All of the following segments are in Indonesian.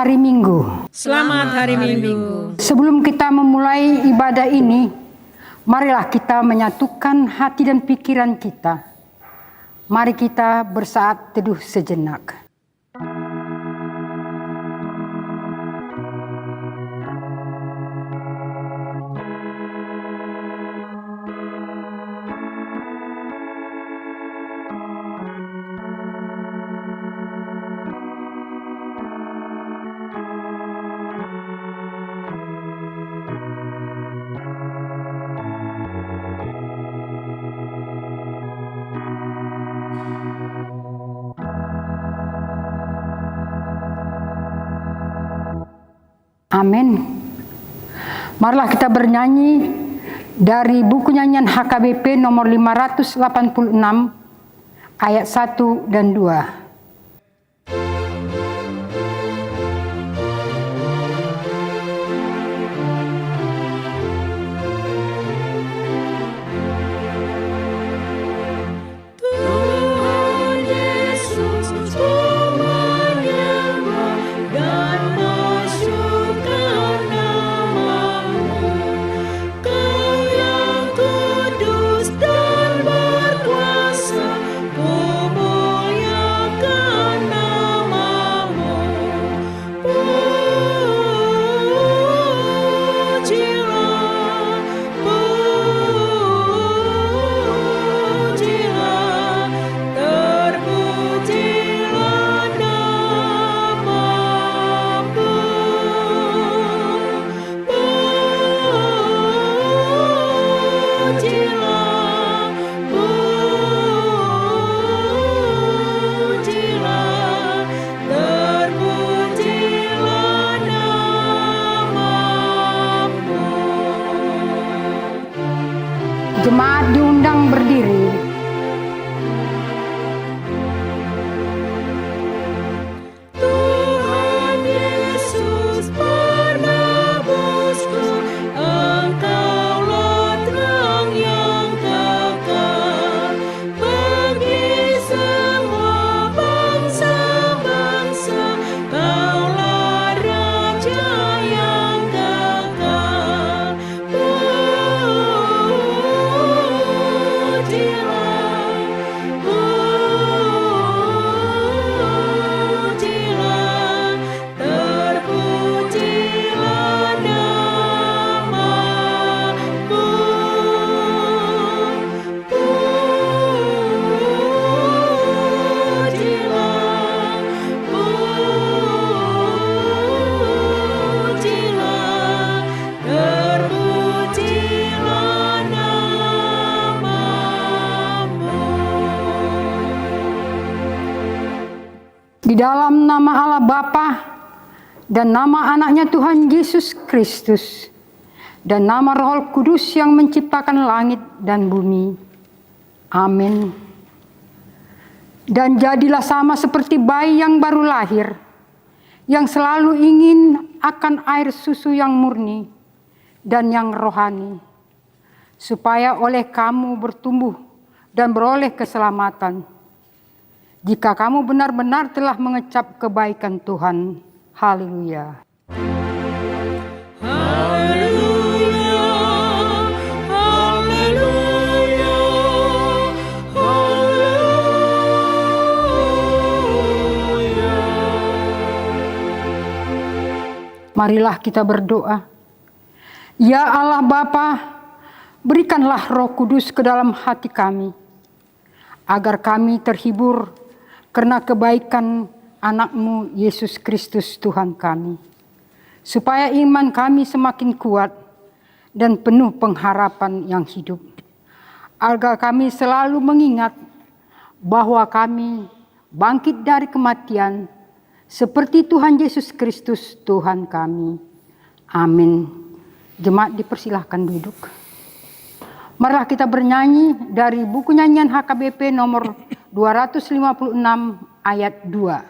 hari Minggu. Selamat hari Minggu. Sebelum kita memulai ibadah ini, marilah kita menyatukan hati dan pikiran kita. Mari kita bersaat teduh sejenak. Amin. Marilah kita bernyanyi dari buku nyanyian HKBP nomor 586 ayat 1 dan 2. Jemaat diundang berdiri. Tuhan Yesus penebusku, Engkaulah terang yang kekal bagi semua bangsa-bangsa. Kaulah Raja yang kekal. Di dalam nama Allah Bapa dan nama anaknya Tuhan Yesus Kristus dan nama Roh Kudus yang menciptakan langit dan bumi. Amin. Dan jadilah sama seperti bayi yang baru lahir, yang selalu ingin akan air susu yang murni dan yang rohani, supaya oleh kamu bertumbuh dan beroleh keselamatan. Jika kamu benar-benar telah mengecap kebaikan Tuhan. Haleluya. Haleluya, haleluya, haleluya. Marilah kita berdoa. Ya Allah Bapa, berikanlah Roh Kudus ke dalam hati kami, agar kami terhibur karena kebaikan anak-Mu Yesus Kristus Tuhan kami, supaya iman kami semakin kuat dan penuh pengharapan yang hidup, agar kami selalu mengingat bahwa kami bangkit dari kematian seperti Tuhan Yesus Kristus Tuhan kami. Amin. Jemaat dipersilahkan duduk. Marilah kita bernyanyi dari buku nyanyian HKBP nomor 256 ayat 2.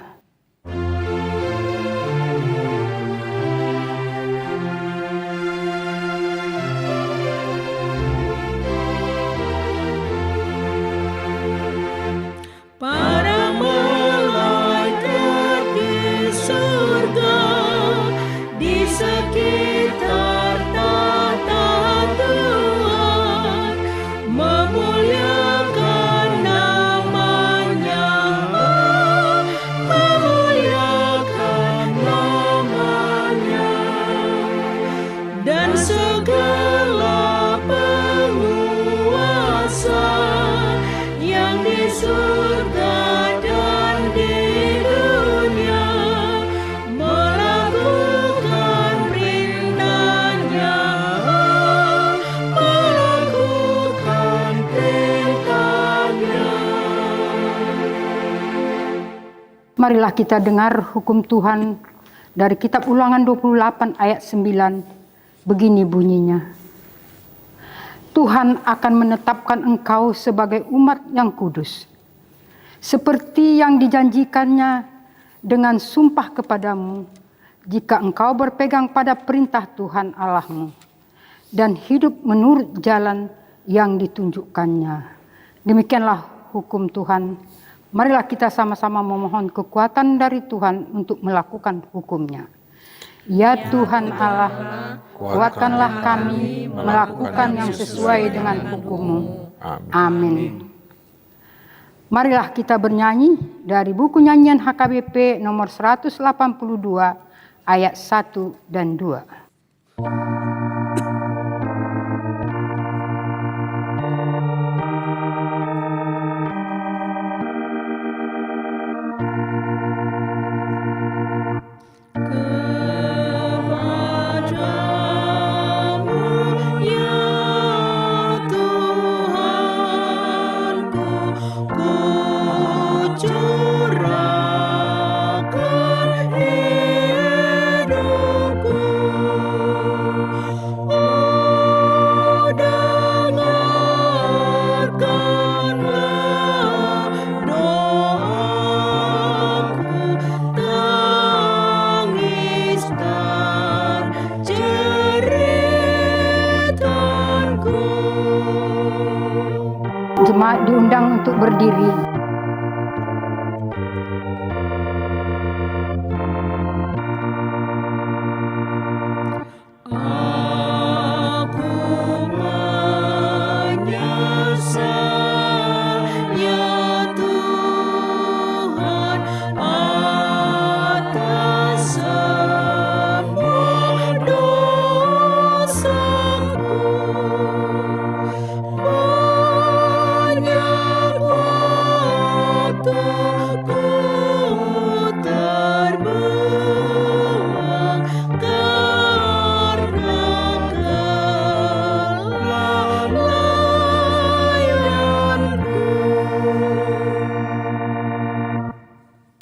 Para malaikat di surga Marilah kita dengar hukum Tuhan dari kitab Ulangan 28 ayat 9. Begini bunyinya. Tuhan akan menetapkan engkau sebagai umat yang kudus, seperti yang dijanjikannya dengan sumpah kepadamu, jika engkau berpegang pada perintah Tuhan Allahmu dan hidup menurut jalan yang ditunjukkannya. Demikianlah hukum Tuhan. Marilah kita sama-sama memohon kekuatan dari Tuhan untuk melakukan hukum-Nya. Ya Tuhan Allah, kuatkanlah kami melakukan yang sesuai dengan hukum-Mu. Amin. Marilah kita bernyanyi dari buku nyanyian HKBP nomor 182 ayat 1 dan 2. Jemaat diundang untuk berdiri.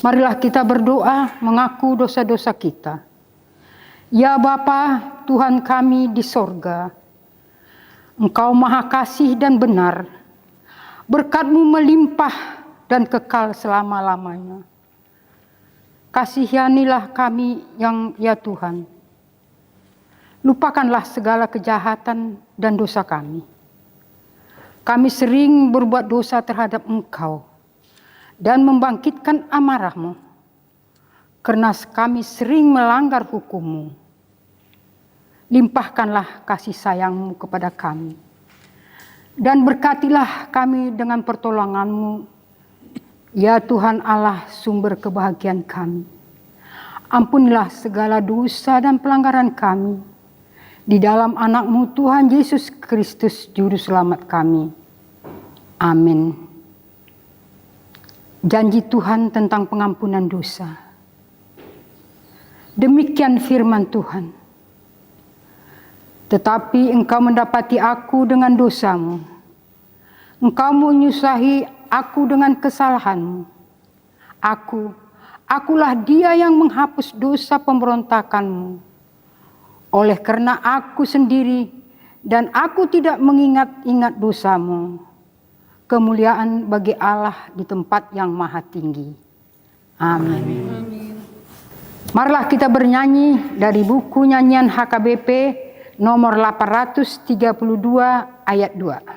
Marilah kita berdoa mengaku dosa-dosa kita. Ya Bapa, Tuhan kami di sorga, Engkau maha kasih dan benar, berkat-Mu melimpah dan kekal selama-lamanya. Kasihanilah kami yang ya Tuhan. Lupakanlah segala kejahatan dan dosa kami. Kami sering berbuat dosa terhadap Engkau dan membangkitkan amarah-Mu, karena kami sering melanggar hukum-Mu. Limpahkanlah kasih sayang-Mu kepada kami, dan berkatilah kami dengan pertolongan-Mu, ya Tuhan Allah, sumber kebahagiaan kami. Ampunilah segala dosa dan pelanggaran kami, di dalam anak-Mu Tuhan Yesus Kristus, Juru Selamat kami. Amin. Janji Tuhan tentang pengampunan dosa. Demikian firman Tuhan. Tetapi engkau mendapati aku dengan dosamu. Engkau menyusahi aku dengan kesalahanmu. Akulah dia yang menghapus dosa pemberontakanmu. Oleh karena aku sendiri dan aku tidak mengingat-ingat dosamu. Kemuliaan bagi Allah di tempat yang maha tinggi. Amin. Marilah kita bernyanyi dari buku nyanyian HKBP nomor 832 ayat 2.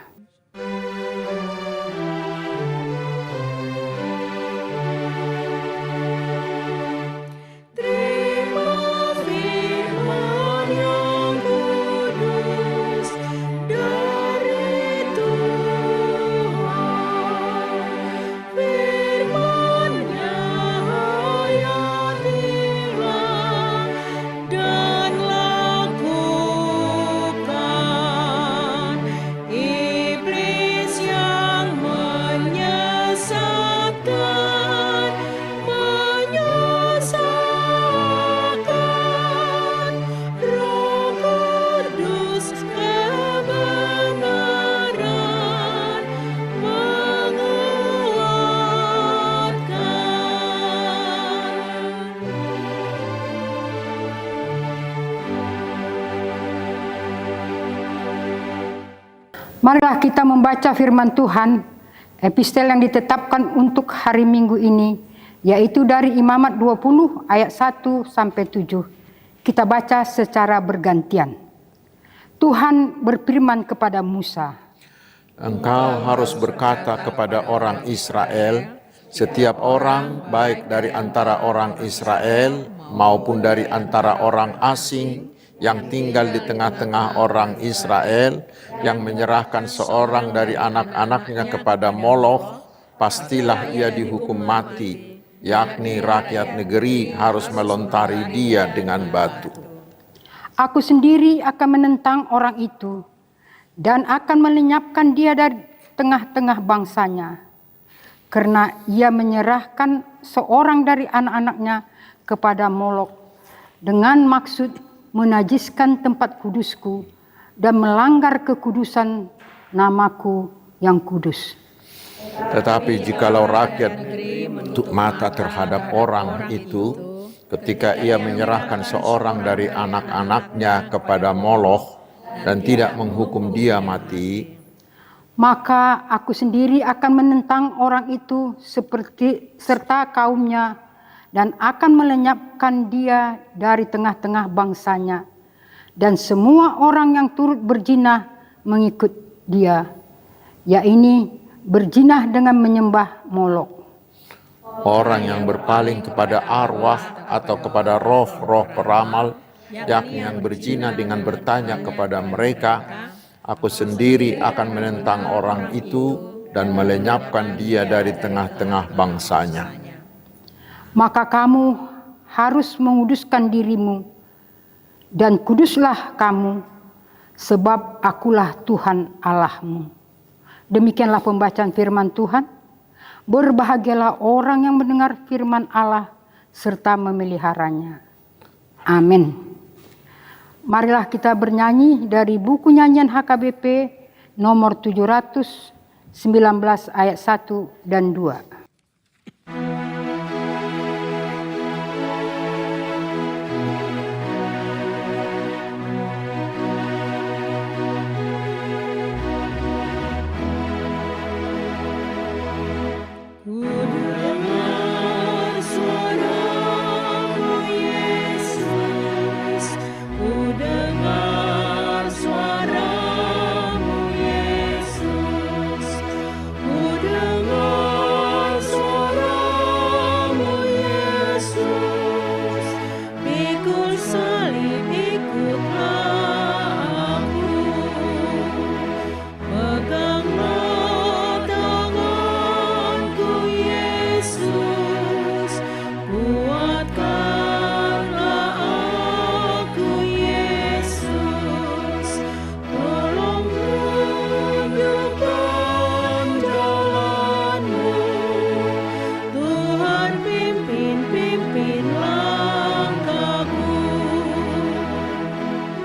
Dan lakukan Marilah kita membaca firman Tuhan, epistel yang ditetapkan untuk hari Minggu ini, yaitu dari Imamat 20 ayat 1 sampai 7. Kita baca secara bergantian. Tuhan berfirman kepada Musa, Engkau harus berkata kepada orang Israel, setiap orang baik dari antara orang Israel maupun dari antara orang asing yang tinggal di tengah-tengah orang Israel yang menyerahkan seorang dari anak-anaknya kepada Moloch, pastilah ia dihukum mati, yakni rakyat negeri harus melontari dia dengan batu. Aku sendiri akan menentang orang itu dan akan melenyapkan dia dari tengah-tengah bangsanya, karena ia menyerahkan seorang dari anak-anaknya kepada Molok dengan maksud menajiskan tempat kudusku dan melanggar kekudusan namaku yang kudus. Tetapi jikalau rakyat tutup mata terhadap orang itu, ketika ia menyerahkan seorang dari anak-anaknya kepada Moloch dan tidak menghukum dia mati, maka aku sendiri akan menentang orang itu serta kaumnya dan akan melenyapkan dia dari tengah-tengah bangsanya, dan semua orang yang turut berzinah mengikut dia, yaitu berzinah dengan menyembah Molok. orang yang berpaling kepada arwah atau kepada roh-roh peramal, yakni yang berzina dengan bertanya kepada mereka, aku sendiri akan menentang orang itu dan melenyapkan dia dari tengah-tengah bangsanya. Maka kamu harus menguduskan dirimu, dan kuduslah kamu, sebab akulah Tuhan Allahmu. Demikianlah pembacaan firman Tuhan. Berbahagialah orang yang mendengar firman Allah serta memeliharanya. Amin. Marilah kita bernyanyi dari buku nyanyian HKBP nomor 719 ayat 1 dan 2.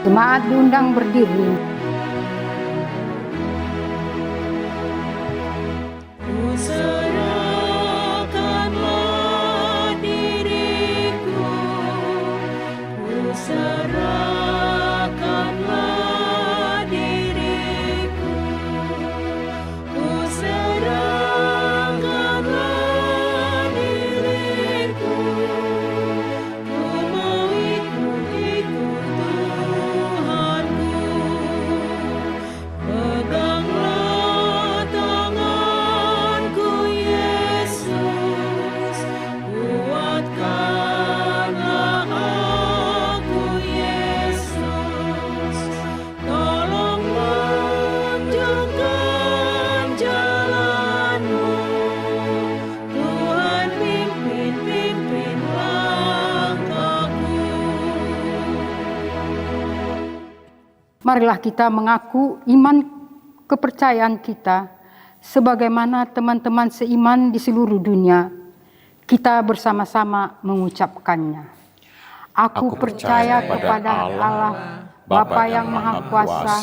Jemaat diundang berdiri. Serahkanlah diriku, serahkanlah diriku, serahkanlah diriku, ku mau ikut Tuhanku. Peganglah tanganku Yesus, kuatkanlah aku Yesus, tolong lanjutkan jalanmu, Tuhan pimpin langkahku. Marilah kita mengaku iman kepercayaan kita sebagaimana teman-teman seiman di seluruh dunia. Kita bersama-sama mengucapkannya. Aku percaya kepada Allah, Bapa yang Maha Kuasa,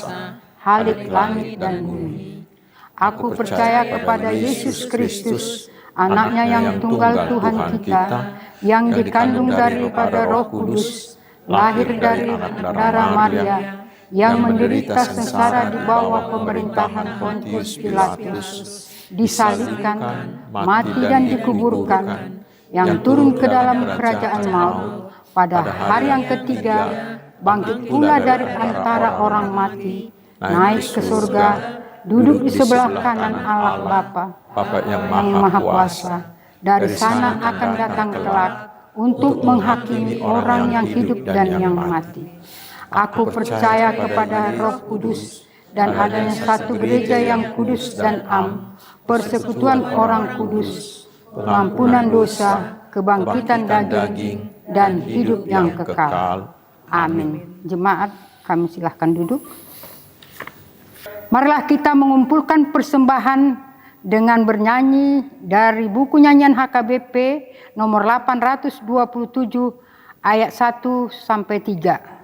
Khalik langit dan bumi. Aku percaya kepada Yesus Kristus, Anaknya yang tunggal Tuhan kita, yang dikandung daripada Roh Kudus, lahir dari darah Maria, yang menderita sengsara di bawah pemerintahan Pontius Pilatus, disalibkan, mati dan dikuburkan, yang turun ke dalam kerajaan maut, pada hari yang ketiga bangkit pula dari antara orang mati, naik ke surga, duduk di sebelah kanan Allah Bapa yang Maha Kuasa. Dari sana akan datang kelak untuk menghakimi orang yang hidup dan yang mati. Aku percaya kepada Roh Kudus dan adanya satu gereja yang kudus dan am, persekutuan orang kudus, pengampunan dosa, kebangkitan daging, dan hidup yang kekal. Amin. Jemaat, kami silahkan duduk. Marilah kita mengumpulkan persembahan dengan bernyanyi dari buku nyanyian HKBP nomor 827 ayat 1 sampai 3.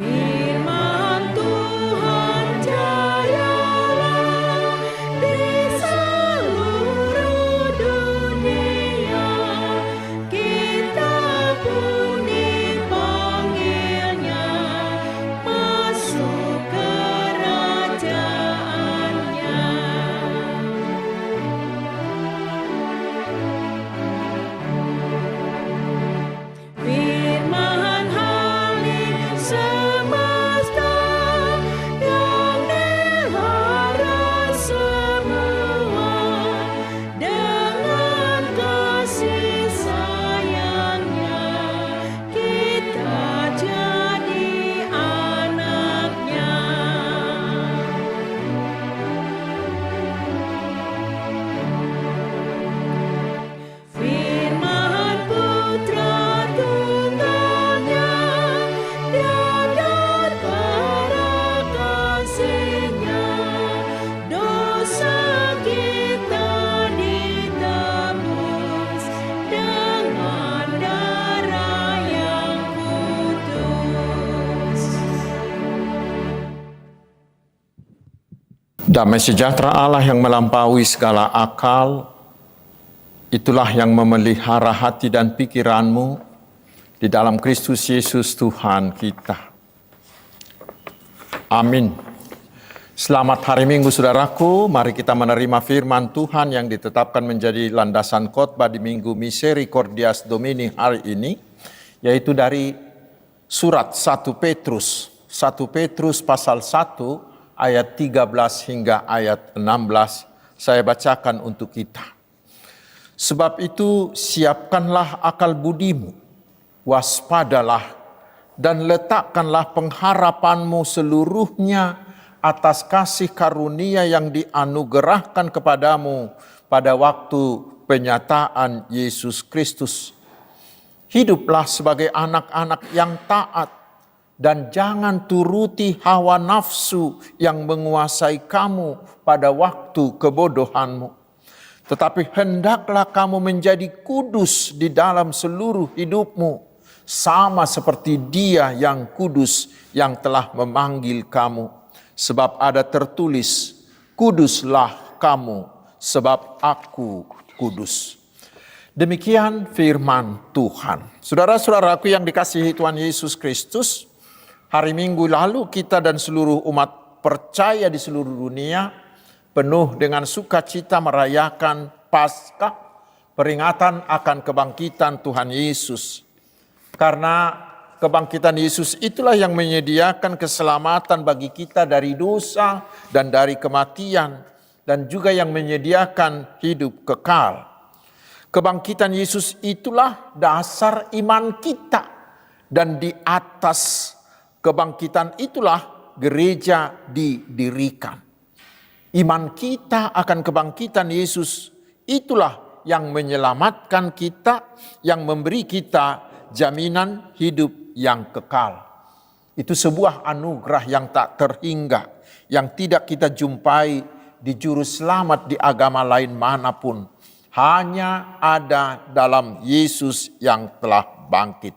Firman Tuhan jayalah di seluruh dunia, kita pun dipanggilnya masuk kerajaannya. Firman Halik semesta yang dihara semua, dengan kasih sayangnya kita jadi anaknya. Firman Putra Tunggalnya, Dia dan para kasih-Nya, dosa kita ditebus dengan darah yang kudus. Damai sejahtera Allah yang melampaui segala akal, itulah yang memelihara hati dan pikiranmu di dalam Kristus Yesus Tuhan kita. Amin. Selamat hari Minggu saudaraku, mari kita menerima firman Tuhan yang ditetapkan menjadi landasan khotbah di Minggu Misericordias Domini hari ini, yaitu dari surat 1 Petrus. 1 Petrus pasal 1 ayat 13 hingga ayat 16, saya bacakan untuk kita. Sebab itu siapkanlah akal budimu, waspadalah, dan letakkanlah pengharapanmu seluruhnya atas kasih karunia yang dianugerahkan kepadamu pada waktu penyataan Yesus Kristus. Hiduplah sebagai anak-anak yang taat, dan jangan turuti hawa nafsu yang menguasai kamu pada waktu kebodohanmu. Tetapi hendaklah kamu menjadi kudus di dalam seluruh hidupmu, sama seperti Dia yang kudus yang telah memanggil kamu. Sebab ada tertulis, kuduslah kamu, sebab aku kudus. Demikian firman Tuhan. Saudara-saudaraku yang dikasihi Tuhan Yesus Kristus, hari Minggu lalu kita dan seluruh umat percaya di seluruh dunia penuh dengan sukacita merayakan Paskah, peringatan akan kebangkitan Tuhan Yesus. Karena kebangkitan Yesus itulah yang menyediakan keselamatan bagi kita dari dosa dan dari kematian, dan juga yang menyediakan hidup kekal. Kebangkitan Yesus itulah dasar iman kita, dan di atas kebangkitan itulah gereja didirikan. Iman kita akan kebangkitan Yesus itulah yang menyelamatkan kita, yang memberi kita jaminan hidup yang kekal. Itu sebuah anugerah yang tak terhingga, yang tidak kita jumpai di juru selamat di agama lain manapun. Hanya ada dalam Yesus yang telah bangkit.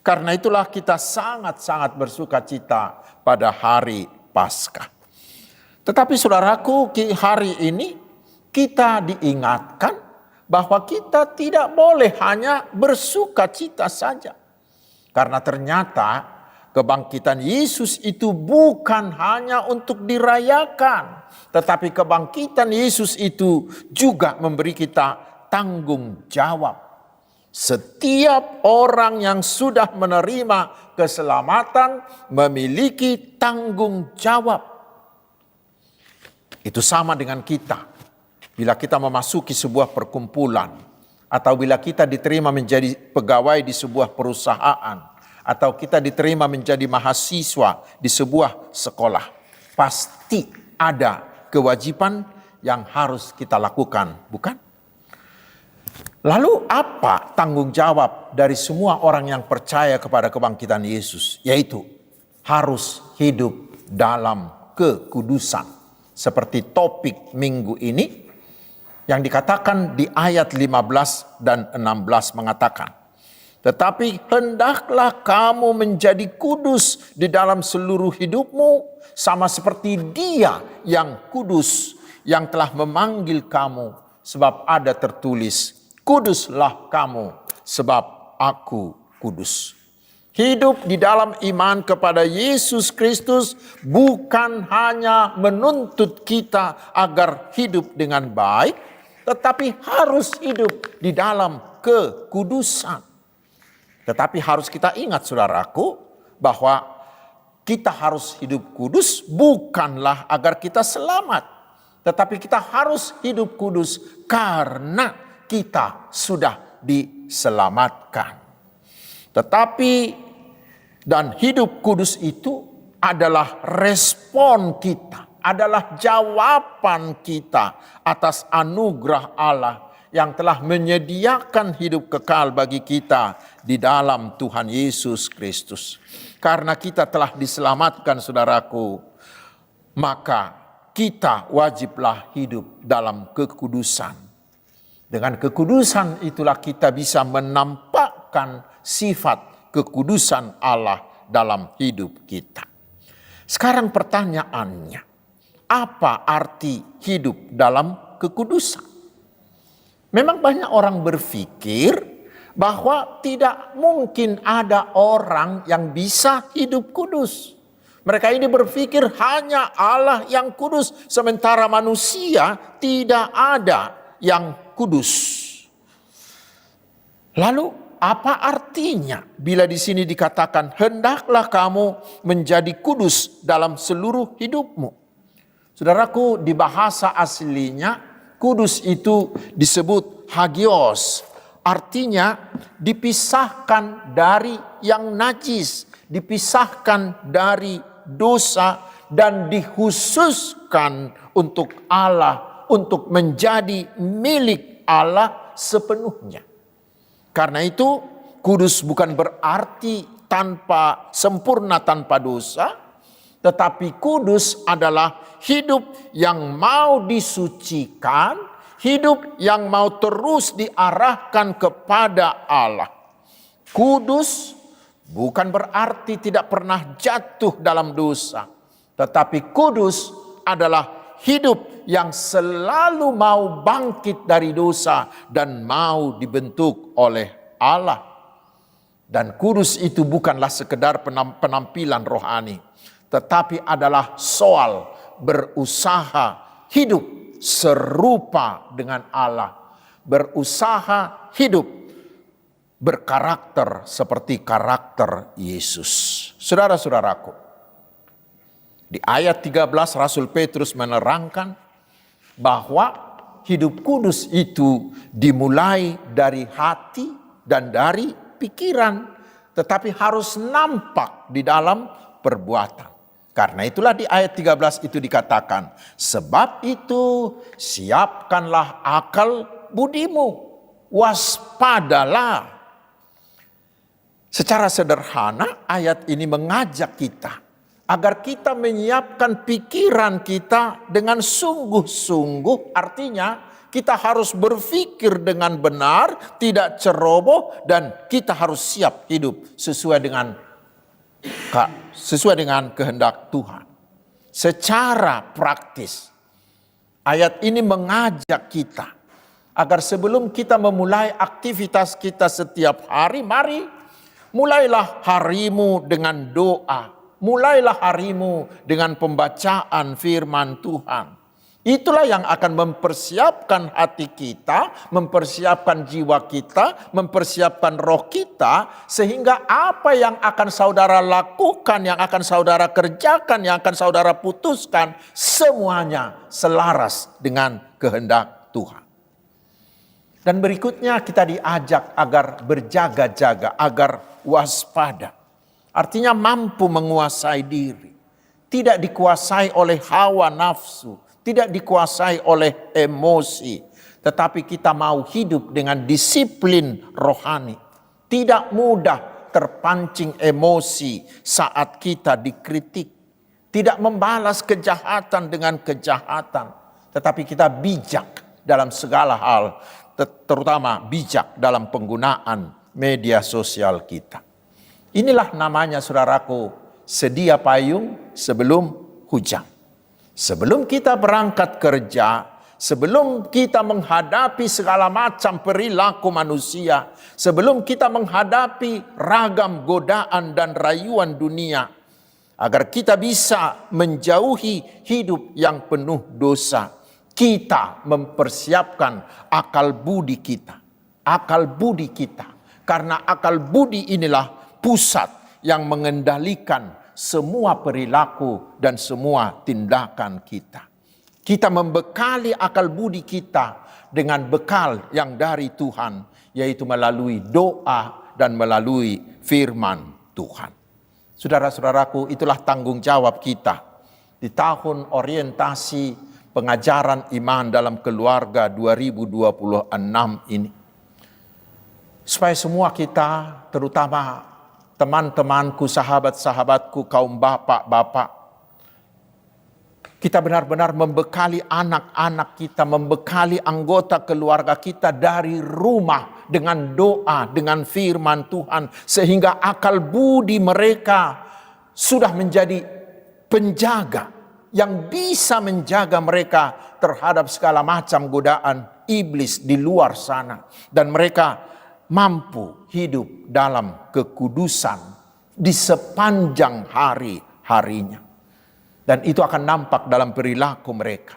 Karena itulah kita sangat-sangat bersuka cita pada hari Paskah. Tetapi saudaraku, hari ini kita diingatkan bahwa kita tidak boleh hanya bersuka cita saja. Karena ternyata kebangkitan Yesus itu bukan hanya untuk dirayakan, tetapi kebangkitan Yesus itu juga memberi kita tanggung jawab. Setiap orang yang sudah menerima keselamatan memiliki tanggung jawab. Itu sama dengan kita. Bila kita memasuki sebuah perkumpulan, atau bila kita diterima menjadi pegawai di sebuah perusahaan, atau kita diterima menjadi mahasiswa di sebuah sekolah, pasti ada kewajiban yang harus kita lakukan, bukan? Lalu apa tanggung jawab dari semua orang yang percaya kepada kebangkitan Yesus? Yaitu harus hidup dalam kekudusan. Seperti topik minggu ini, yang dikatakan di ayat 15 dan 16 mengatakan, tetapi hendaklah kamu menjadi kudus di dalam seluruh hidupmu, sama seperti Dia yang kudus, yang telah memanggil kamu, sebab ada tertulis, kuduslah kamu, sebab aku kudus. Hidup di dalam iman kepada Yesus Kristus bukan hanya menuntut kita agar hidup dengan baik, tetapi harus hidup di dalam kekudusan. Tetapi harus kita ingat, saudaraku, bahwa kita harus hidup kudus bukanlah agar kita selamat, tetapi kita harus hidup kudus karena kita sudah diselamatkan. Tetapi dan hidup kudus itu adalah respon kita, adalah jawaban kita atas anugerah Allah yang telah menyediakan hidup kekal bagi kita di dalam Tuhan Yesus Kristus. Karena kita telah diselamatkan, saudaraku, maka kita wajiblah hidup dalam kekudusan. Dengan kekudusan itulah kita bisa menampakkan sifat kekudusan Allah dalam hidup kita. Sekarang pertanyaannya, apa arti hidup dalam kekudusan? Memang banyak orang berpikir bahwa tidak mungkin ada orang yang bisa hidup kudus. Mereka ini berpikir hanya Allah yang kudus, sementara manusia tidak ada yang kudus. Lalu apa artinya bila di sini dikatakan hendaklah kamu menjadi kudus dalam seluruh hidupmu? Saudaraku, di bahasa aslinya kudus itu disebut hagios. Artinya dipisahkan dari yang najis, dipisahkan dari dosa, dan dikhususkan untuk Allah, untuk menjadi milik Allah sepenuhnya. Karena itu kudus bukan berarti sempurna tanpa dosa, tetapi kudus adalah hidup yang mau disucikan, hidup yang mau terus diarahkan kepada Allah. Kudus bukan berarti tidak pernah jatuh dalam dosa, tetapi kudus adalah hidup yang selalu mau bangkit dari dosa dan mau dibentuk oleh Allah. Dan kudus itu bukanlah sekedar penampilan rohani, tetapi adalah soal berusaha hidup serupa dengan Allah, berusaha hidup berkarakter seperti karakter Yesus. Saudara-saudaraku, di ayat 13 Rasul Petrus menerangkan bahwa hidup kudus itu dimulai dari hati dan dari pikiran, tetapi harus nampak di dalam perbuatan. Karena itulah di ayat 13 itu dikatakan, sebab itu siapkanlah akal budimu, waspadalah. Secara sederhana ayat ini mengajak kita agar kita menyiapkan pikiran kita dengan sungguh-sungguh. Artinya kita harus berpikir dengan benar, tidak ceroboh, dan kita harus siap hidup sesuai dengan kehendak Tuhan. Secara praktis, ayat ini mengajak kita Agar sebelum kita memulai aktivitas kita setiap hari, mari mulailah harimu dengan doa. Mulailah harimu dengan pembacaan firman Tuhan. Itulah yang akan mempersiapkan hati kita, mempersiapkan jiwa kita, mempersiapkan roh kita, sehingga apa yang akan saudara lakukan, yang akan saudara kerjakan, yang akan saudara putuskan, semuanya selaras dengan kehendak Tuhan. Dan berikutnya kita diajak agar berjaga-jaga, agar waspada. Artinya mampu menguasai diri. Tidak dikuasai oleh hawa nafsu, tidak dikuasai oleh emosi, tetapi kita mau hidup dengan disiplin rohani. Tidak mudah terpancing emosi saat kita dikritik. Tidak membalas kejahatan dengan kejahatan, tetapi kita bijak dalam segala hal, terutama bijak dalam penggunaan media sosial kita. Inilah namanya, saudaraku, sedia payung sebelum hujan. Sebelum kita berangkat kerja, sebelum kita menghadapi segala macam perilaku manusia, sebelum kita menghadapi ragam godaan dan rayuan dunia, agar kita bisa menjauhi hidup yang penuh dosa, kita mempersiapkan akal budi kita. Akal budi kita. Karena akal budi inilah pusat yang mengendalikan semua perilaku dan semua tindakan kita. Kita membekali akal budi kita dengan bekal yang dari Tuhan, yaitu melalui doa dan melalui firman Tuhan. Saudara-saudaraku, itulah tanggung jawab kita di tahun orientasi pengajaran iman dalam keluarga 2026 ini. Supaya semua kita, terutama teman-temanku, sahabat-sahabatku, kaum bapak-bapak, kita benar-benar membekali anak-anak kita, membekali anggota keluarga kita dari rumah dengan doa, dengan firman Tuhan, sehingga akal budi mereka sudah menjadi penjaga yang bisa menjaga mereka terhadap segala macam godaan iblis di luar sana, dan mereka mampu hidup dalam kekudusan di sepanjang hari-harinya. Dan itu akan nampak dalam perilaku mereka.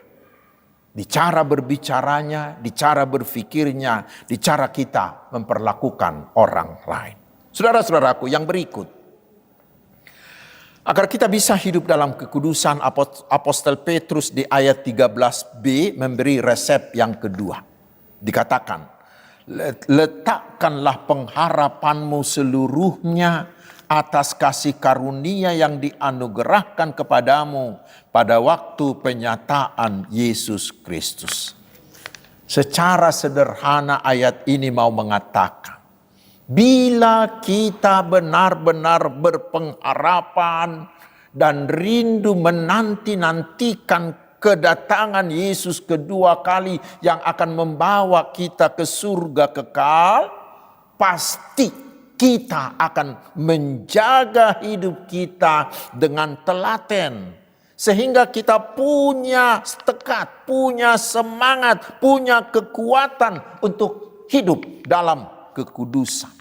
Di cara berbicaranya, di cara berfikirnya, di cara kita memperlakukan orang lain. Saudara-saudaraku, yang berikut. Agar kita bisa hidup dalam kekudusan, Apostel Petrus di ayat 13b memberi resep yang kedua. Dikatakan, letakkanlah pengharapanmu seluruhnya atas kasih karunia yang dianugerahkan kepadamu pada waktu penyataan Yesus Kristus. Secara sederhana ayat ini mau mengatakan, bila kita benar-benar berpengharapan dan rindu menanti-nantikan kedatangan Yesus kedua kali yang akan membawa kita ke surga kekal, pasti kita akan menjaga hidup kita dengan telaten. Sehingga kita punya tekad, punya semangat, punya kekuatan untuk hidup dalam kekudusan.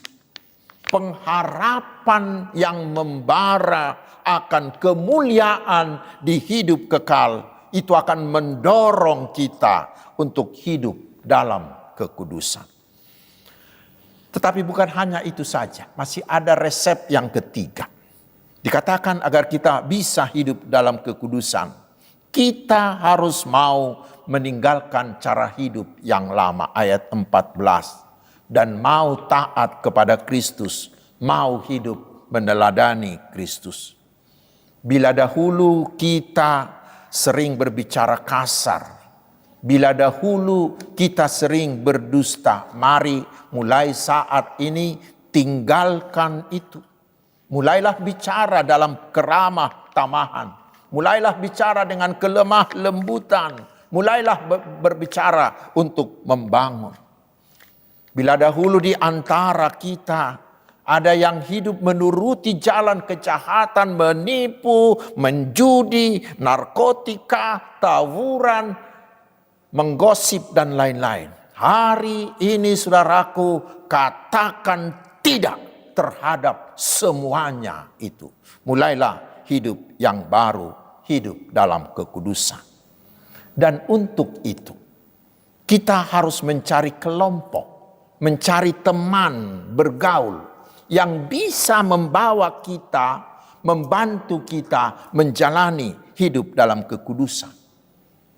Pengharapan yang membara akan kemuliaan di hidup kekal, itu akan mendorong kita untuk hidup dalam kekudusan. Tetapi bukan hanya itu saja, masih ada resep yang ketiga. Dikatakan agar kita bisa hidup dalam kekudusan, kita harus mau meninggalkan cara hidup yang lama, ayat 14. Dan mau taat kepada Kristus, mau hidup meneladani Kristus. Bila dahulu kita sering berbicara kasar, bila dahulu kita sering berdusta, mari mulai saat ini tinggalkan itu. Mulailah bicara dalam keramah tamahan, mulailah bicara dengan kelemah lembutan, mulailah berbicara untuk membangun. Bila dahulu di antara kita ada yang hidup menuruti jalan kejahatan, menipu, menjudi, narkotika, tawuran, menggosip dan lain-lain. Hari ini saudaraku, katakan tidak terhadap semuanya itu. Mulailah hidup yang baru, hidup dalam kekudusan. Dan untuk itu, kita harus mencari kelompok, mencari teman, bergaul, yang bisa membawa kita, membantu kita menjalani hidup dalam kekudusan.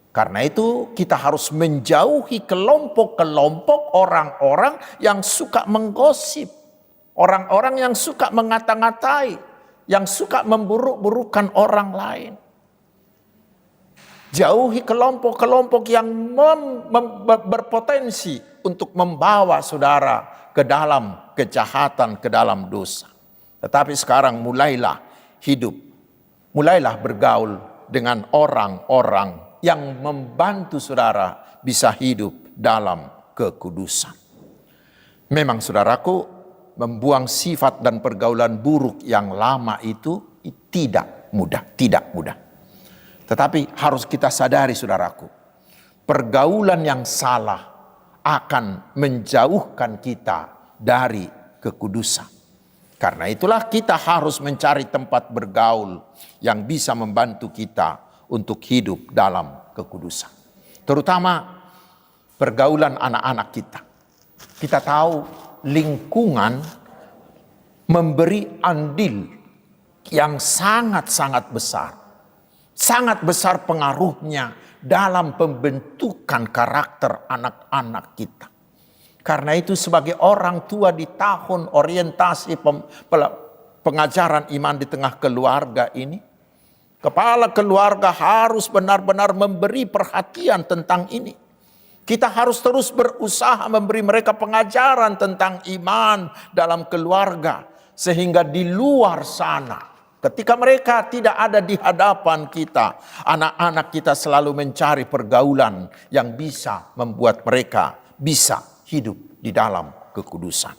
Karena itu kita harus menjauhi kelompok-kelompok orang-orang yang suka menggosip, orang-orang yang suka mengata-ngatai, yang suka memburuk-burukan orang lain. Jauhi kelompok-kelompok yang berpotensi untuk membawa saudara ke dalam kejahatan, ke dalam dosa. Tetapi sekarang mulailah hidup, mulailah bergaul dengan orang-orang yang membantu saudara bisa hidup dalam kekudusan. Memang saudaraku, membuang sifat dan pergaulan buruk yang lama itu tidak mudah, tidak mudah. Tetapi harus kita sadari saudaraku, pergaulan yang salah akan menjauhkan kita dari kekudusan. Karena itulah kita harus mencari tempat bergaul yang bisa membantu kita untuk hidup dalam kekudusan. Terutama pergaulan anak-anak kita. Kita tahu lingkungan memberi andil yang sangat-sangat besar. Sangat besar pengaruhnya dalam pembentukan karakter anak-anak kita. Karena itu sebagai orang tua di tahun orientasi pengajaran iman di tengah keluarga ini, kepala keluarga harus benar-benar memberi perhatian tentang ini. Kita harus terus berusaha memberi mereka pengajaran tentang iman dalam keluarga. Sehingga di luar sana, ketika mereka tidak ada di hadapan kita, anak-anak kita selalu mencari pergaulan yang bisa membuat mereka bisa hidup di dalam kekudusan.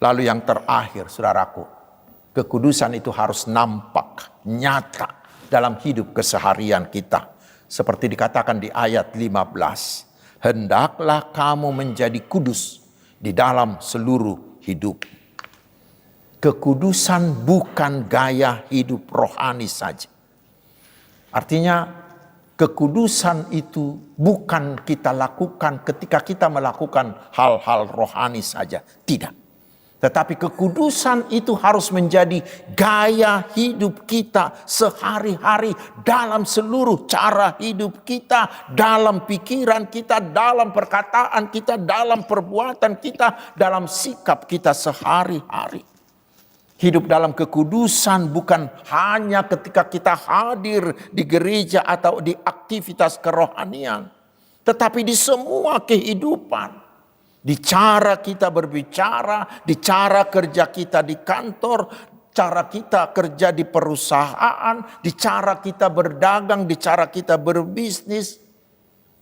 Lalu yang terakhir, saudaraku, kekudusan itu harus nampak, nyata dalam hidup keseharian kita. Seperti dikatakan di ayat 15. Hendaklah kamu menjadi kudus di dalam seluruh hidup. Kekudusan bukan gaya hidup rohani saja. Artinya kekudusan itu bukan kita lakukan ketika kita melakukan hal-hal rohani saja. Tidak. Tetapi kekudusan itu harus menjadi gaya hidup kita sehari-hari dalam seluruh cara hidup kita, dalam pikiran kita, dalam perkataan kita, dalam perbuatan kita, dalam sikap kita sehari-hari. Hidup dalam kekudusan bukan hanya ketika kita hadir di gereja atau di aktivitas kerohanian, tetapi di semua kehidupan. Di cara kita berbicara, di cara kerja kita di kantor, cara kita kerja di perusahaan, di cara kita berdagang, di cara kita berbisnis,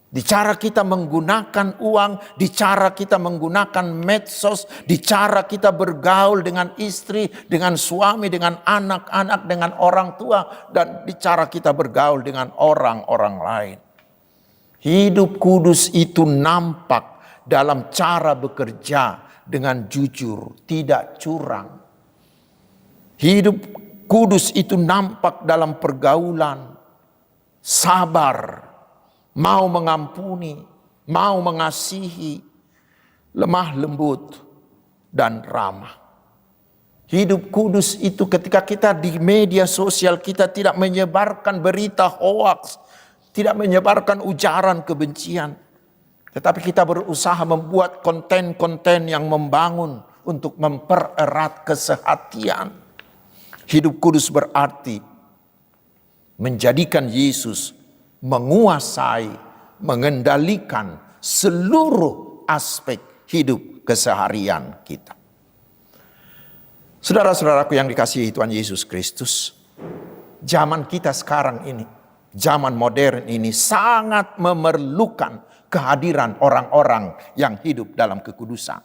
di cara kita menggunakan uang, di cara kita menggunakan medsos, di cara kita bergaul dengan istri, dengan suami, dengan anak-anak, dengan orang tua, dan di cara kita bergaul dengan orang-orang lain. Hidup kudus itu nampak dalam cara bekerja dengan jujur, tidak curang. Hidup kudus itu nampak dalam pergaulan, sabar, mau mengampuni, mau mengasihi, lemah lembut, dan ramah. Hidup kudus itu ketika kita di media sosial kita tidak menyebarkan berita hoaks, tidak menyebarkan ujaran kebencian. Tetapi kita berusaha membuat konten-konten yang membangun untuk mempererat kesehatian. Hidup kudus berarti menjadikan Yesus menguasai, mengendalikan seluruh aspek hidup keseharian kita. Saudara-saudaraku yang dikasihi Tuhan Yesus Kristus, zaman kita sekarang ini, zaman modern ini sangat memerlukan kehadiran orang-orang yang hidup dalam kekudusan.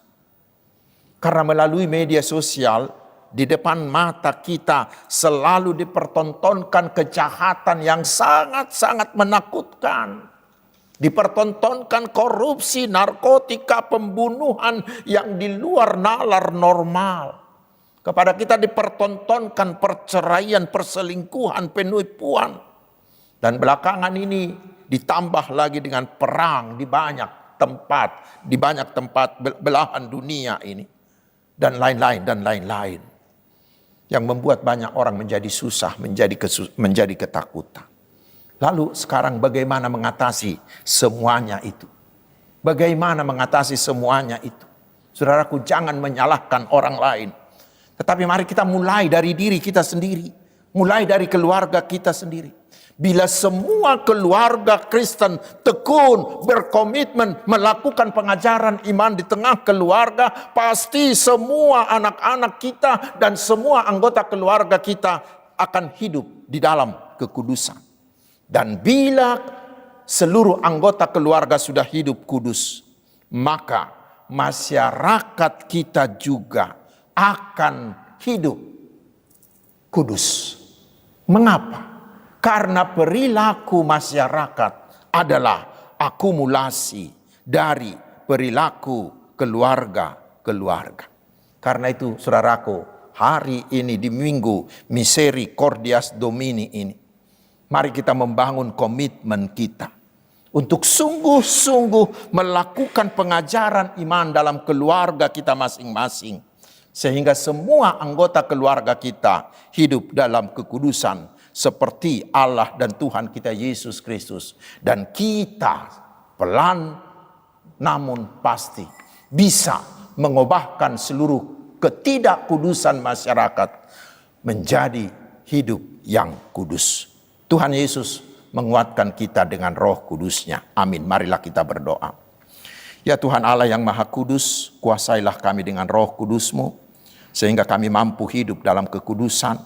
Karena melalui media sosial, di depan mata kita selalu dipertontonkan kejahatan yang sangat-sangat menakutkan. Dipertontonkan korupsi, narkotika, pembunuhan yang di luar nalar normal. Kepada kita dipertontonkan perceraian, perselingkuhan, penipuan. Dan belakangan ini ditambah lagi dengan perang di banyak tempat belahan dunia ini. Dan lain-lain. Yang membuat banyak orang menjadi susah, menjadi ketakutan. Lalu sekarang bagaimana mengatasi semuanya itu? Bagaimana mengatasi semuanya itu? Saudaraku, jangan menyalahkan orang lain. Tetapi mari kita mulai dari diri kita sendiri. Mulai dari keluarga kita sendiri. Bila semua keluarga Kristen tekun, berkomitmen melakukan pengajaran iman di tengah keluarga, pasti semua anak-anak kita dan semua anggota keluarga kita akan hidup di dalam kekudusan. Dan bila seluruh anggota keluarga sudah hidup kudus, maka masyarakat kita juga akan hidup kudus. Mengapa? Karena perilaku masyarakat adalah akumulasi dari perilaku keluarga. Karena itu, saudaraku, hari ini di Minggu Misericordias Domini ini, mari kita membangun komitmen kita untuk sungguh-sungguh melakukan pengajaran iman dalam keluarga kita masing-masing. Sehingga semua anggota keluarga kita hidup dalam kekudusan seperti Allah dan Tuhan kita Yesus Kristus. Dan kita pelan namun pasti bisa mengubahkan seluruh ketidakkudusan masyarakat menjadi hidup yang kudus. Tuhan Yesus menguatkan kita dengan Roh Kudus-Nya. Amin. Marilah kita berdoa. Ya Tuhan Allah yang Maha Kudus, kuasailah kami dengan Roh Kudus-Mu, sehingga kami mampu hidup dalam kekudusan,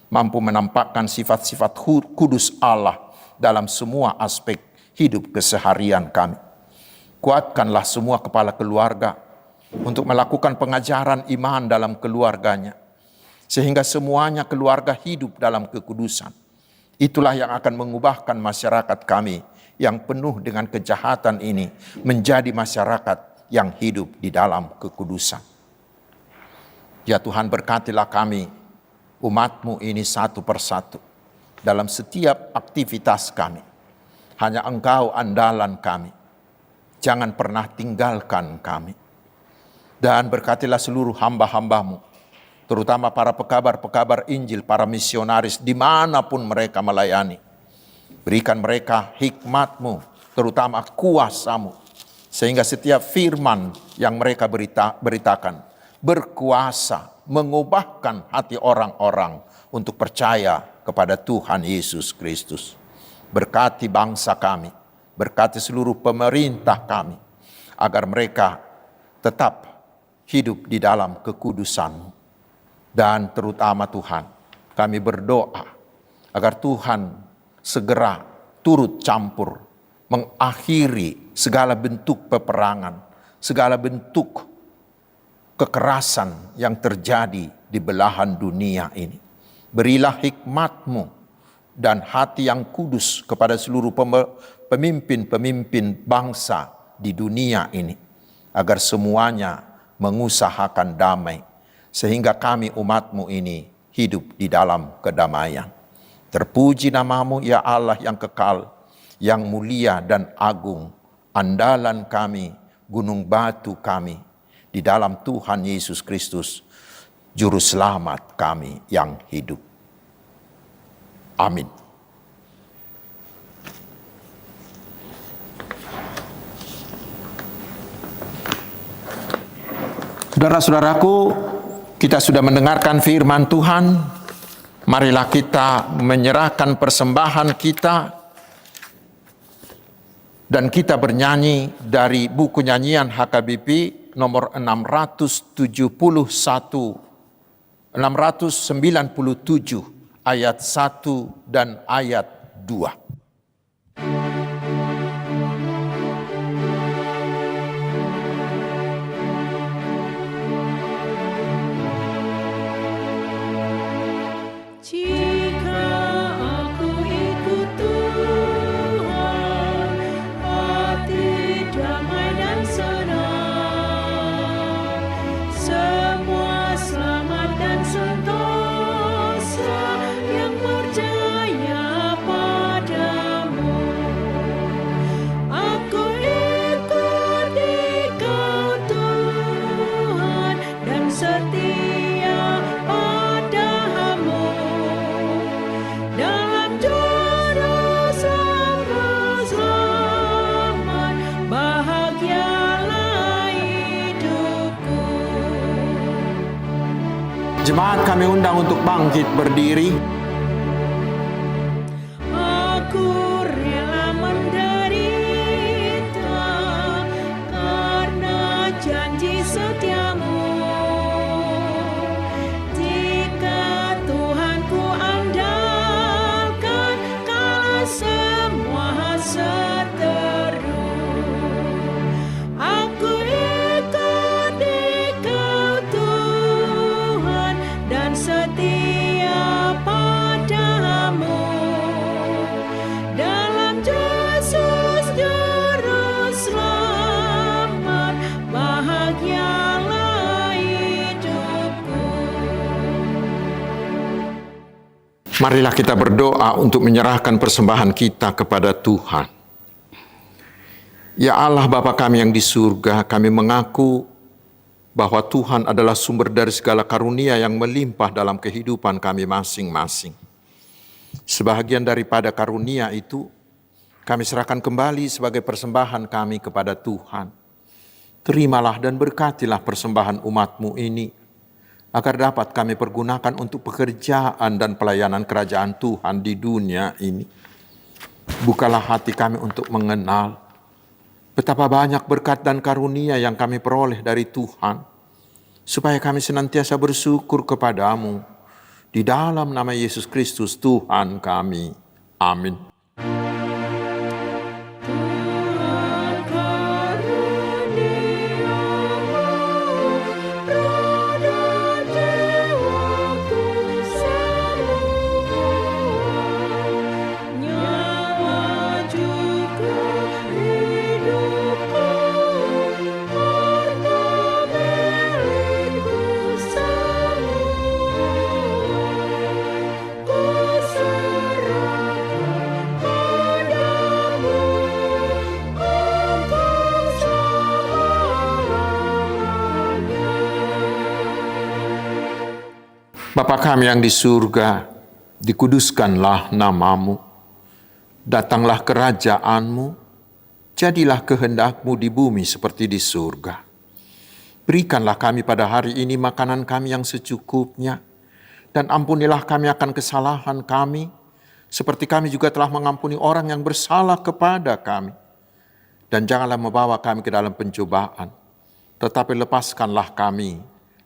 mampu menampakkan sifat-sifat kudus Allah dalam semua aspek hidup keseharian kami. Kuatkanlah semua kepala keluarga untuk melakukan pengajaran iman dalam keluarganya, sehingga semuanya keluarga hidup dalam kekudusan. Itulah yang akan mengubahkan masyarakat kami yang penuh dengan kejahatan ini menjadi masyarakat yang hidup di dalam kekudusan. Ya Tuhan, berkatilah kami, umat-Mu ini satu persatu dalam setiap aktivitas kami. Hanya Engkau andalan kami. Jangan pernah tinggalkan kami. Dan berkatilah seluruh hamba-hamba-Mu, terutama para pekabar-pekabar Injil, para misionaris dimanapun mereka melayani. Berikan mereka hikmat-Mu, terutama kuasa-Mu, sehingga setiap firman yang mereka beritakan berkuasa mengubahkan hati orang-orang untuk percaya kepada Tuhan Yesus Kristus. Berkati bangsa kami, berkati seluruh pemerintah kami, agar mereka tetap hidup di dalam kekudusan-Mu. Dan terutama Tuhan, kami berdoa agar Tuhan segera turut campur, mengakhiri segala bentuk peperangan, segala bentuk kekerasan yang terjadi di belahan dunia ini. Berilah hikmat-Mu dan hati yang kudus kepada seluruh pemimpin-pemimpin bangsa di dunia ini, agar semuanya mengusahakan damai, sehingga kami umat-Mu ini hidup di dalam kedamaian. Terpuji nama-Mu ya Allah yang kekal, yang mulia dan agung, andalan kami, gunung batu kami, di dalam Tuhan Yesus Kristus, Juru Selamat kami yang hidup. Amin. Saudara-saudaraku, kita sudah mendengarkan firman Tuhan. Marilah kita menyerahkan persembahan kita dan kita bernyanyi dari buku nyanyian HKBP nomor 697 ayat 1 dan ayat 2. Jika aku ikut Tuhan, Jemaat kami undang untuk bangkit berdiri. Aku rela menderita karena janji setiamu. Jika Tuhan ku andalkan kala semua seteru, aku ikut Engkau Tuhan dan setia padamu. Dalam Yesus Juru Selamat, bahagialah hidupku. Marilah kita berdoa untuk menyerahkan persembahan kita kepada Tuhan. Ya Allah Bapa kami yang di surga, kami mengaku bahwa Tuhan adalah sumber dari segala karunia yang melimpah dalam kehidupan kami masing-masing. Sebahagian daripada karunia itu, kami serahkan kembali sebagai persembahan kami kepada Tuhan. Terimalah dan berkatilah persembahan umat-Mu ini, agar dapat kami pergunakan untuk pekerjaan dan pelayanan kerajaan Tuhan di dunia ini. Bukalah hati kami untuk mengenal betapa banyak berkat dan karunia yang kami peroleh dari Tuhan, supaya kami senantiasa bersyukur kepadamu. Di dalam nama Yesus Kristus Tuhan kami. Amin. Tuhan karuniamu, roda jiwaku semua, nyawa juga hidupku, harta milikku semua, ku serahkan padamu untuk selamanya. Bapa kami yang di surga, dikuduskanlah namamu. Datanglah kerajaanmu, jadilah kehendak-Mu di bumi seperti di surga. Berikanlah kami pada hari ini makanan kami yang secukupnya, dan ampunilah kami akan kesalahan kami, seperti kami juga telah mengampuni orang yang bersalah kepada kami. Dan janganlah membawa kami ke dalam pencobaan, tetapi lepaskanlah kami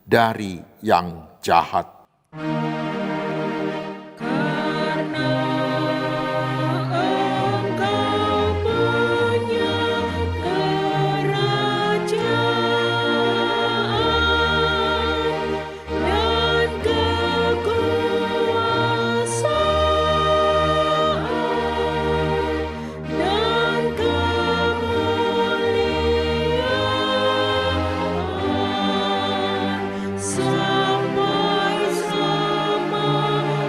dari yang jahat. Karena Engkau punya kerajaan dan kekuasaan dan kemuliaan sampai selama-lamanya.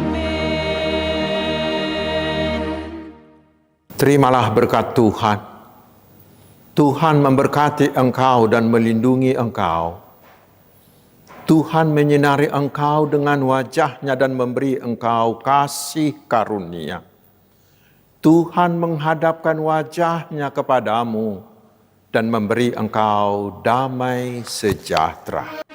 Amin. Terimalah berkat Tuhan. Tuhan memberkati engkau dan melindungi engkau. Tuhan menyinari engkau dengan wajah-Nya dan memberi engkau kasih karunia. Tuhan menghadapkan wajah-Nya kepadamu dan memberi engkau damai sejahtera.